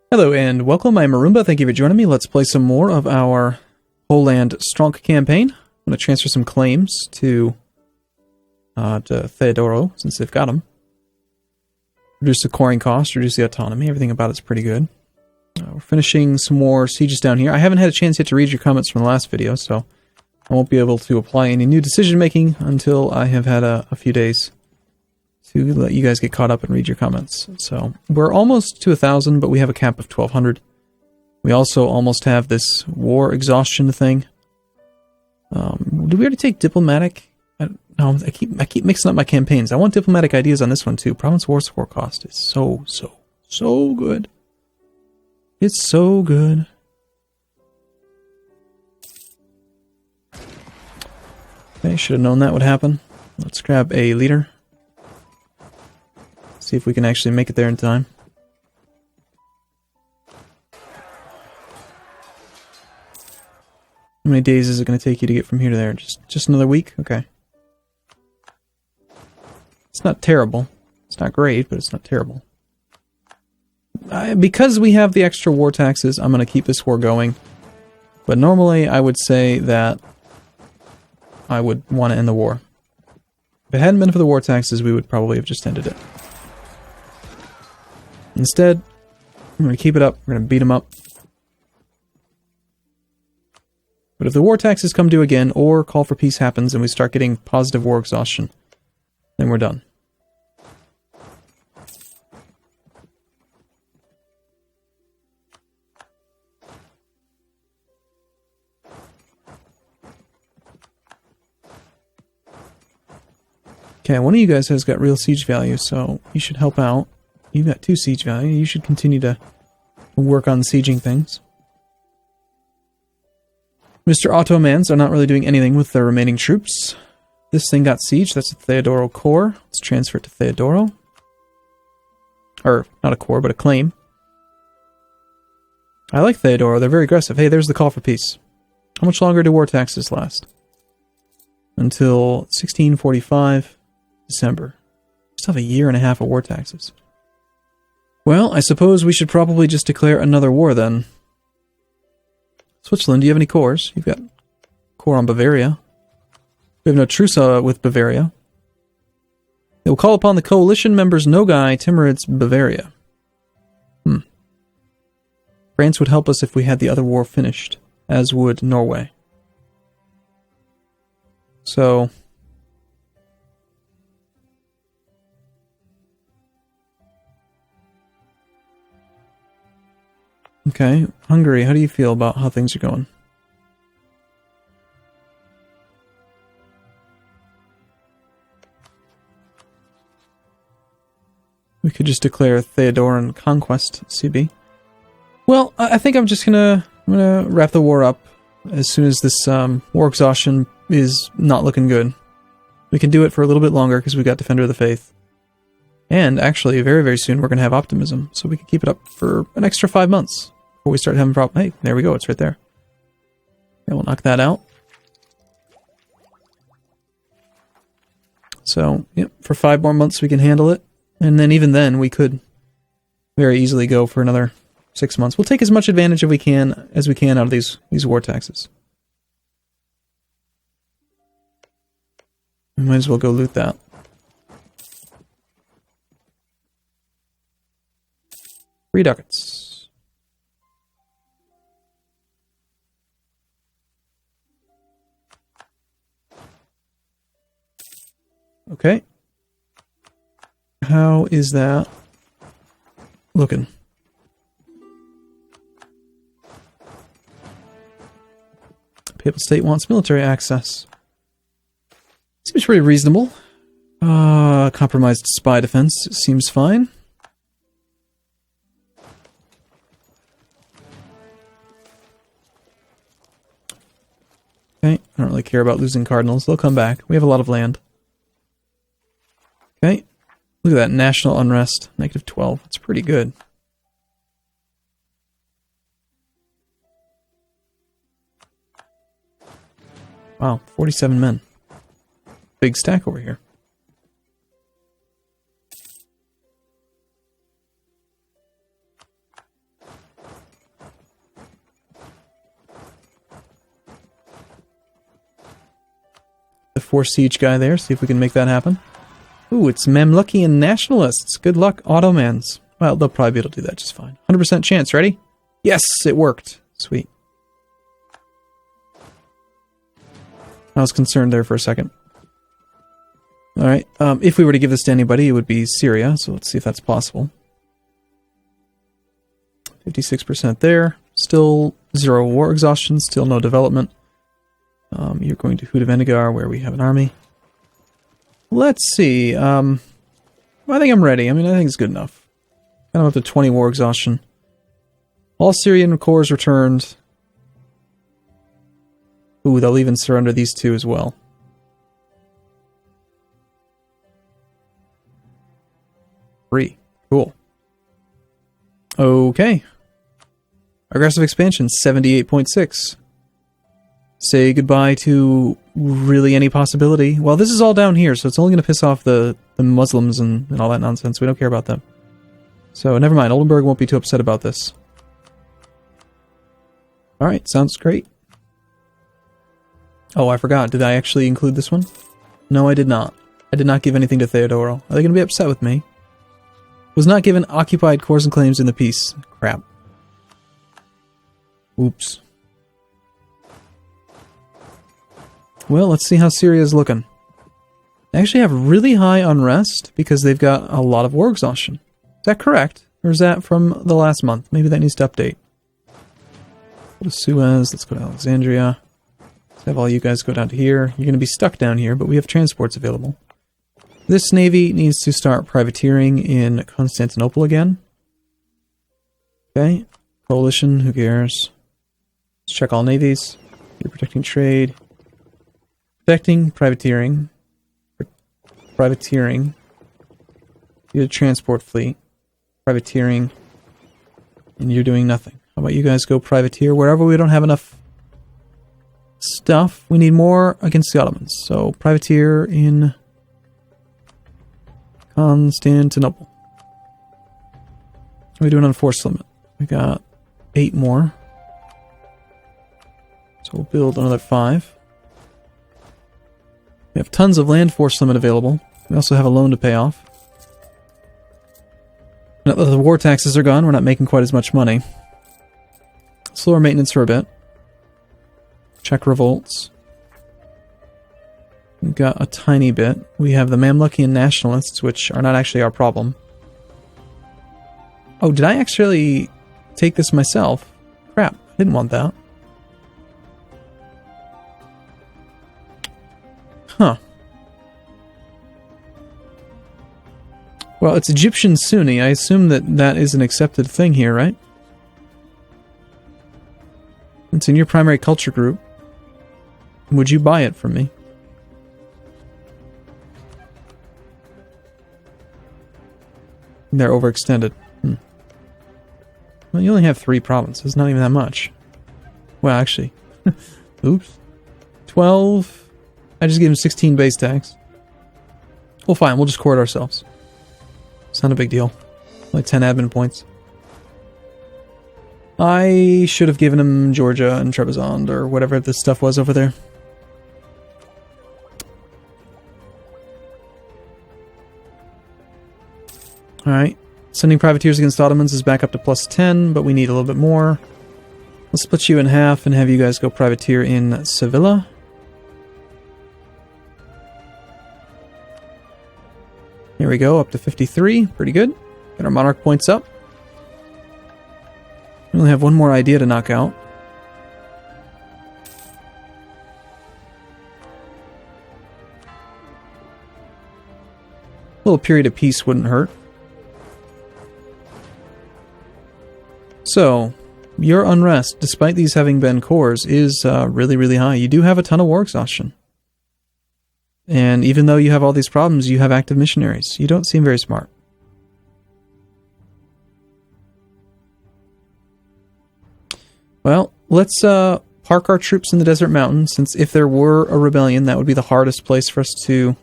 Hello and welcome, I'm Arumba, thank you for joining me. Let's play some more of our Poland Stronk campaign. I'm going to transfer some claims to Theodoro, since they've got them. Reduce the coring cost, reduce the autonomy, everything about it's pretty good. We're finishing some more sieges down here. I haven't had a chance yet to read your comments from the last video, so I won't be able to apply any new decision making until I have had a few days to let you guys get caught up and read your comments. So we're almost to 1,000, but we have a cap of 1,200. We also almost have this war exhaustion thing. Did we already take diplomatic? No, I keep mixing up my campaigns. I want diplomatic ideas on this one too. Province war support cost is so good. It's so good. Okay, should have known that would happen. Let's grab a leader. See if we can actually make it there in time. How many days is it going to take you to get from here to there? Just another week? Okay. It's not terrible. It's not great, but it's not terrible. Because we have the extra war taxes, I'm going to keep this war going. But normally, I would say that I would want to end the war. If it hadn't been for the war taxes, we would probably have just ended it. Instead, we're going to keep it up. We're going to beat them up. But if the war taxes come due again, or call for peace happens and we start getting positive war exhaustion, then we're done. Okay, one of you guys has got real siege value, so you should help out. You've got 2 siege value. You should continue to work on sieging things. Mr. Ottomans are not really doing anything with the remaining troops. This thing got sieged. That's a Theodoro core. Let's transfer it to Theodoro. Or, not a core, but a claim. I like Theodoro. They're very aggressive. Hey, there's the call for peace. How much longer do war taxes last? Until 1645 December. Still have a year and a half of war taxes. Well, I suppose we should probably just declare another war then. Switzerland, do you have any cores? You've got core on Bavaria. We have no truce with Bavaria. They will call upon the coalition members Nogai, Timurids, Bavaria. France would help us if we had the other war finished, as would Norway. So okay, Hungary, how do you feel about how things are going? We could just declare Theodoran Conquest, CB. Well, I think I'm gonna wrap the war up as soon as this war exhaustion is not looking good. We can do it for a little bit longer because we've got Defender of the Faith. And actually, very, very soon we're going to have Optimism, so we can keep it up for an extra 5 months. Before we start having problems. Hey, there we go, it's right there. And we'll knock that out. So, yep, for 5 more months we can handle it. And then even then, we could very easily go for another 6 months. We'll take as much advantage as we can out of these war taxes. We might as well go loot that. Three ducats. Okay. How is that looking? Papal State wants military access. Seems pretty reasonable. Compromised spy defense seems fine. Okay, I don't really care about losing cardinals. They'll come back. We have a lot of land. Okay, look at that national unrest, -12. That's pretty good. Wow, 47 men. Big stack over here. the 4 siege guy there, see if we can make that happen. Ooh, it's Mamlukian nationalists. Good luck, Ottomans. Well, they'll probably be able to do that just fine. 100% chance, ready? Yes, it worked. Sweet. I was concerned there for a second. Alright, if we were to give this to anybody, it would be Syria, so let's see if that's possible. 56% there. Still 0 war exhaustion, still no development. You're going to Hood of Endigar, where we have an army. Let's see. I think I'm ready. I mean, I think it's good enough. Kind of up to 20 war exhaustion. All Syrian cores returned. Ooh, they'll even surrender these 2 as well. Free. Cool. Okay. Aggressive expansion, 78.6. Say goodbye to really any possibility. Well, this is all down here, so it's only going to piss off the Muslims and all that nonsense. We don't care about them. So, never mind. Oldenburg won't be too upset about this. Alright, sounds great. Oh, I forgot. Did I actually include this one? No, I did not. I did not give anything to Theodoro. Are they going to be upset with me? Was not given occupied cores and claims in the peace. Crap. Oops. Well, let's see how Syria's looking. They actually have really high unrest because they've got a lot of war exhaustion. Is that correct? Or is that from the last month? Maybe that needs to update. Go to Suez. Let's go to Alexandria. Let's have all you guys go down to here. You're going to be stuck down here, but we have transports available. This navy needs to start privateering in Constantinople again. Okay. Coalition, who cares? Let's check all navies. You're protecting trade. Protecting, privateering. Privateering. You're the transport fleet. Privateering. And you're doing nothing. How about you guys go privateer wherever we don't have enough stuff? We need more against the Ottomans. So, privateer in Constantinople. What are we doing on force limit? We got 8 more. So we'll build another 5. We have tons of land force limit available. We also have a loan to pay off. Now that the war taxes are gone, we're not making quite as much money. Slower maintenance for a bit. Check revolts. We've got a tiny bit. We have the Mamlukian nationalists, which are not actually our problem. Oh, did I actually take this myself? Crap, I didn't want that. Huh. Well, it's Egyptian Sunni. I assume that that is an accepted thing here, right? It's in your primary culture group. Would you buy it from me? They're overextended. Well, you only have 3 provinces. Not even that much. Well, actually. Oops. 12... I just gave him 16 base tax. Well, fine. We'll just core it ourselves. It's not a big deal. Like 10 admin points. I should have given him Georgia and Trebizond or whatever this stuff was over there. Alright. Sending privateers against Ottomans is back up to plus 10, but we need a little bit more. Let's split you in half and have you guys go privateer in Sevilla. Here we go, up to 53. Pretty good. Get our monarch points up. We only have one more idea to knock out. A little period of peace wouldn't hurt. So, your unrest, despite these having been cores, is really, really high. You do have a ton of war exhaustion. And even though you have all these problems, you have active missionaries. You don't seem very smart. Well, let's park our troops in the desert mountain, since if there were a rebellion, that would be the hardest place for us to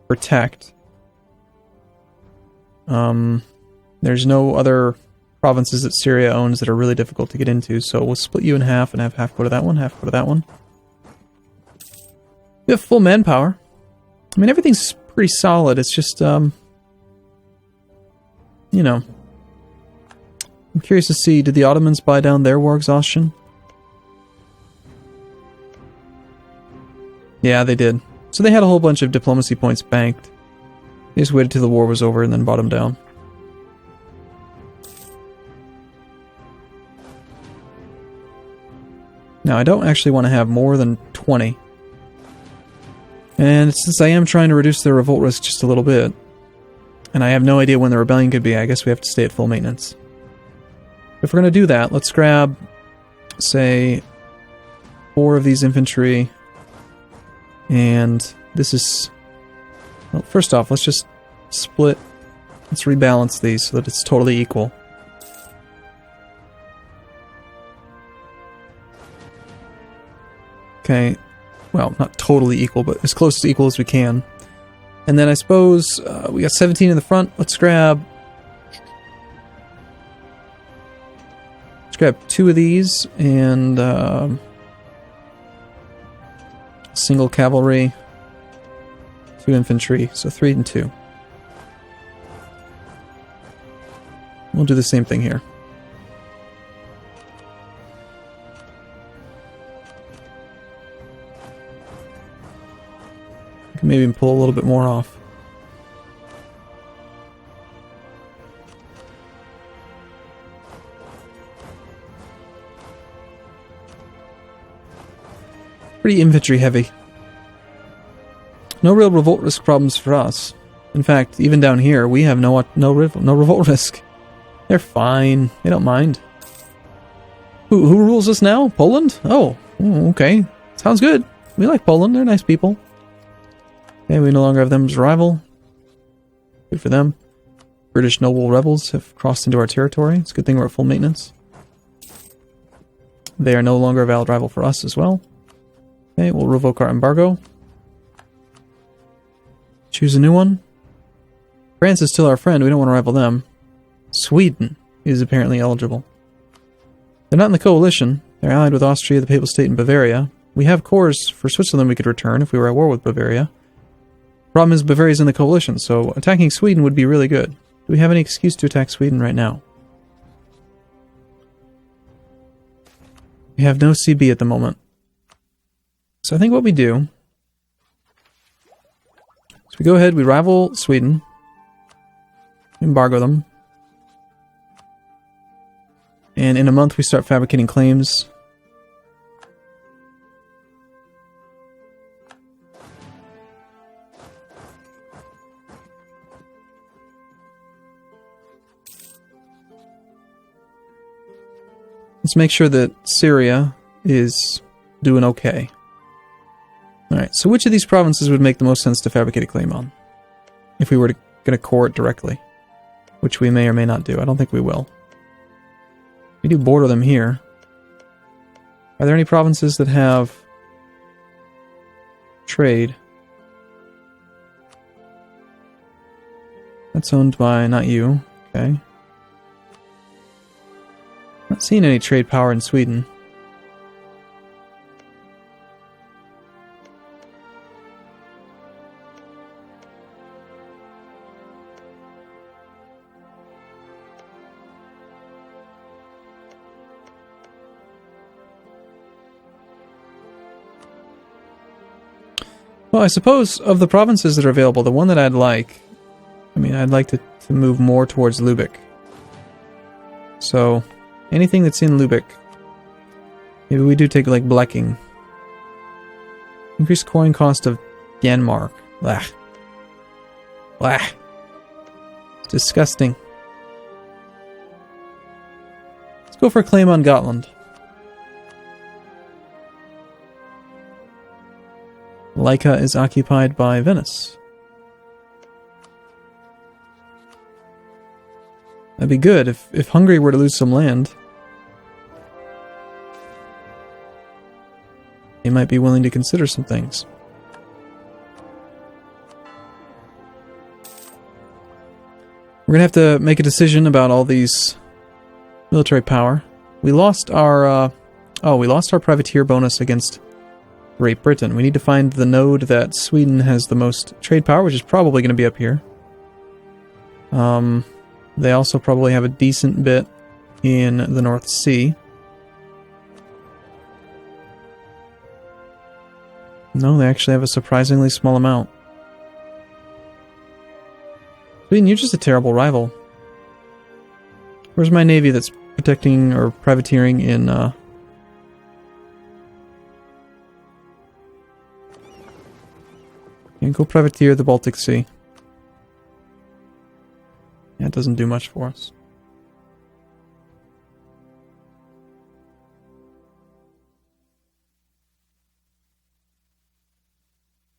protect. There's no other provinces that Syria owns that are really difficult to get into, so we'll split you in half and have half go to that one, half go to that one. We have full manpower. I mean, everything's pretty solid. It's just, you know. I'm curious to see, did the Ottomans buy down their war exhaustion? Yeah, they did. So they had a whole bunch of diplomacy points banked. They just waited till the war was over and then bought them down. Now, I don't actually want to have more than 20. And since I am trying to reduce the revolt risk just a little bit, and I have no idea when the rebellion could be, I guess we have to stay at full maintenance. If we're going to do that, let's grab, say, 4 of these infantry. And this is... Well, first off, let's just split. Let's rebalance these so that it's totally equal. Okay, well, not totally equal, but as close to equal as we can. And then I suppose we got 17 in the front. Let's grab 2 of these and single cavalry, 2 infantry, so 3 and 2. We'll do the same thing here. Maybe even pull a little bit more off. Pretty infantry heavy. No real revolt risk problems for us. In fact, even down here, we have no revolt risk. They're fine. They don't mind. Who rules us now? Poland? Oh, okay. Sounds good. We like Poland. They're nice people. Okay, we no longer have them as a rival. Good for them. British noble rebels have crossed into our territory. It's a good thing we're at full maintenance. They are no longer a valid rival for us as well. Okay, we'll revoke our embargo. Choose a new one. France is still our friend. We don't want to rival them. Sweden is apparently eligible. They're not in the coalition. They're allied with Austria, the Papal State, and Bavaria. We have cores for Switzerland we could return if we were at war with Bavaria. Problem is, Bavaria's in the coalition, so attacking Sweden would be really good. Do we have any excuse to attack Sweden right now? We have no CB at the moment. So I think what we do is we go ahead, we rival Sweden, embargo them, and in a month we start fabricating claims. Let's make sure that Syria is doing okay. Alright, so which of these provinces would make the most sense to fabricate a claim on? If we were to get a core it directly. Which we may or may not do. I don't think we will. We do border them here. Are there any provinces that have trade? That's owned by not you. Okay. Not seeing any trade power in Sweden. Well, I suppose of the provinces that are available, the one that I'd like to move more towards Lübeck. So, anything that's in Lübeck. Maybe we do take, like, Blacking. Increased coin cost of Denmark. Blah. Blah. It's disgusting. Let's go for a claim on Gotland. Laika is occupied by Venice. That'd be good if Hungary were to lose some land. They might be willing to consider some things. We're gonna have to make a decision about all these military power. We lost our privateer bonus against Great Britain. We need to find the node that Sweden has the most trade power, which is probably going to be up here. They also probably have a decent bit in the North Sea. No, they actually have a surprisingly small amount. Sweden, you're just a terrible rival. Where's my navy that's protecting or privateering in, yeah, go privateer the Baltic Sea. Yeah, it doesn't do much for us.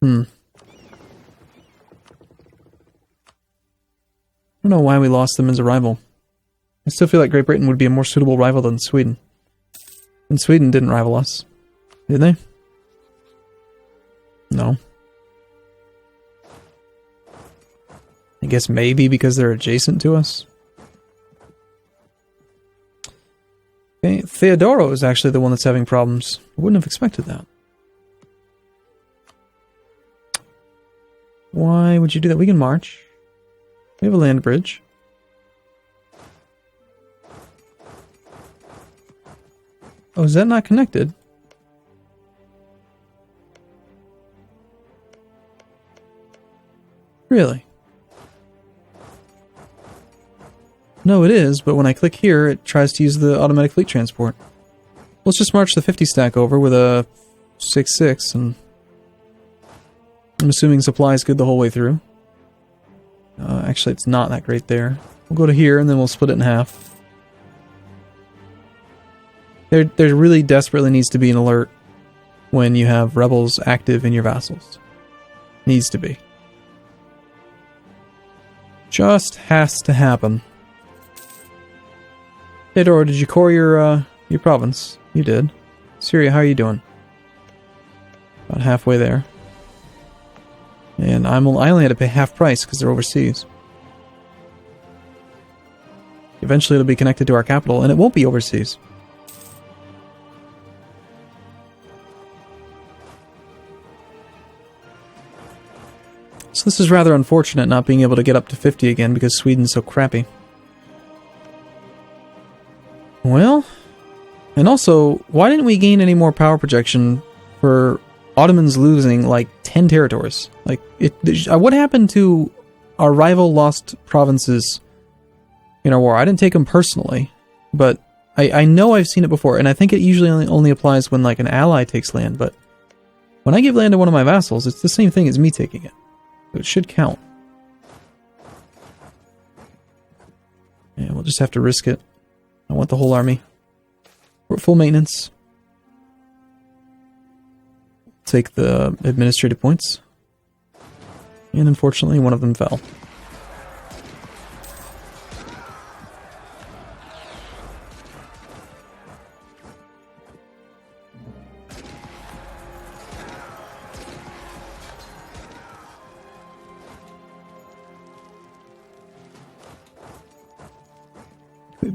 I don't know why we lost them as a rival. I still feel like Great Britain would be a more suitable rival than Sweden. And Sweden didn't rival us, did they? No. I guess maybe because they're adjacent to us. Okay, Theodoro is actually the one that's having problems. I wouldn't have expected that. Why would you do that? We can march. We have a land bridge. Oh, is that not connected? Really? No, it is, but when I click here, it tries to use the automatic fleet transport. Let's just march the 50 stack over with a 6-6, and I'm assuming supply is good the whole way through. Actually, it's not that great there. We'll go to here, and then we'll split it in half. There really desperately needs to be an alert when you have rebels active in your vassals. Needs to be. Just has to happen. Theodore, did you core your province? You did. Syria, how are you doing? About halfway there. And I only had to pay half price because they're overseas. Eventually it'll be connected to our capital, and it won't be overseas. So this is rather unfortunate not being able to get up to 50 again because Sweden's so crappy. Well, and also, why didn't we gain any more power projection for Ottomans losing like 10 territories? Like, what happened to our rival lost provinces in our war? I didn't take them personally, but I know I've seen it before, and I think it usually only applies when like an ally takes land, but when I give land to one of my vassals, it's the same thing as me taking it. So it should count. Yeah, we'll just have to risk it. I want the whole army. We're at full maintenance. Take the administrative points. And unfortunately, one of them fell.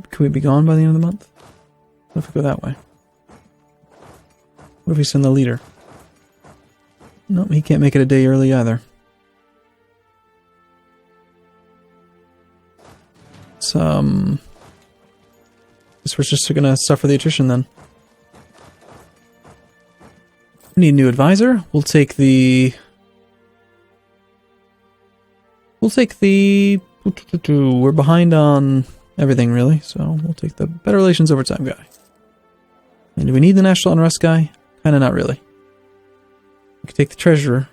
Can we be gone by the end of the month? What if we go that way? What if we send the leader? No, he can't make it a day early either. Guess we're just gonna suffer the attrition then. We need a new advisor. We'll take the... We're behind on everything, really, so we'll take the better relations over time guy. And do we need the national unrest guy? Kinda not really. We could take the treasurer.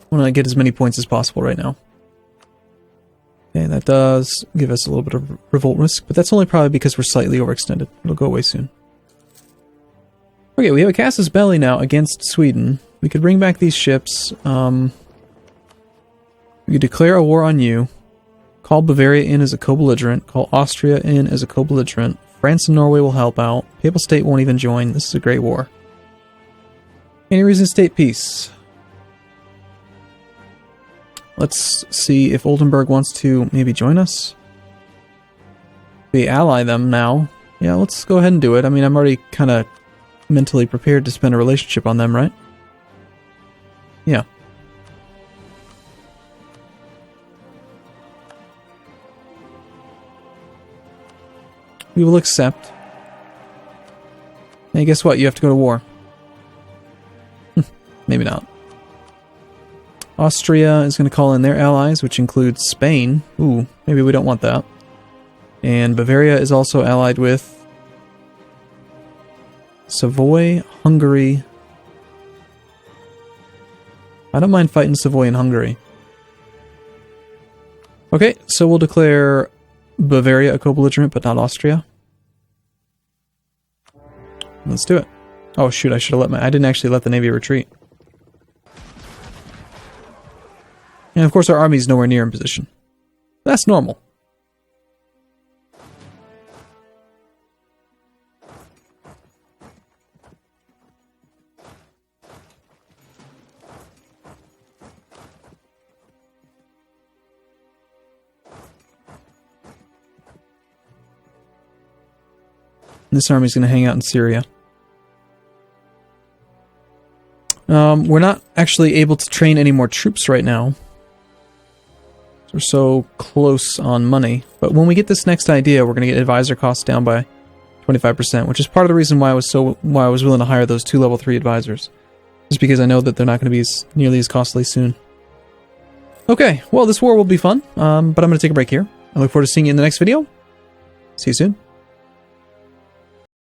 I want to get as many points as possible right now. Okay, that does give us a little bit of revolt risk, but that's only probably because we're slightly overextended. It'll go away soon. Okay, we have a casus belli now against Sweden. We could bring back these ships. We could declare a war on you. Call Bavaria in as a co-belligerent. Call Austria in as a co-belligerent. France and Norway will help out. Papal State won't even join. This is a great war. Any reason to state peace? Let's see if Oldenburg wants to maybe join us. We ally them now. Yeah, let's go ahead and do it. I mean, I'm already kind of mentally prepared to spend a relationship on them, right? Yeah. We will accept. Hey, guess what? You have to go to war. Maybe not. Austria is going to call in their allies, which includes Spain. Ooh, maybe we don't want that. And Bavaria is also allied with Savoy, Hungary. I don't mind fighting Savoy and Hungary. Okay, so we'll declare Bavaria a co-belligerent, but not Austria. Let's do it. Oh shoot, I should have I didn't actually let the Navy retreat. And of course our army's nowhere near in position. That's normal. This army's going to hang out in Syria. We're not actually able to train any more troops right now. We're so close on money. But when we get this next idea, we're going to get advisor costs down by 25%, which is part of the reason why I was willing to hire those 2 level 3 advisors. Just because I know that they're not going to be nearly as costly soon. Okay, well this war will be fun, but I'm going to take a break here. I look forward to seeing you in the next video. See you soon.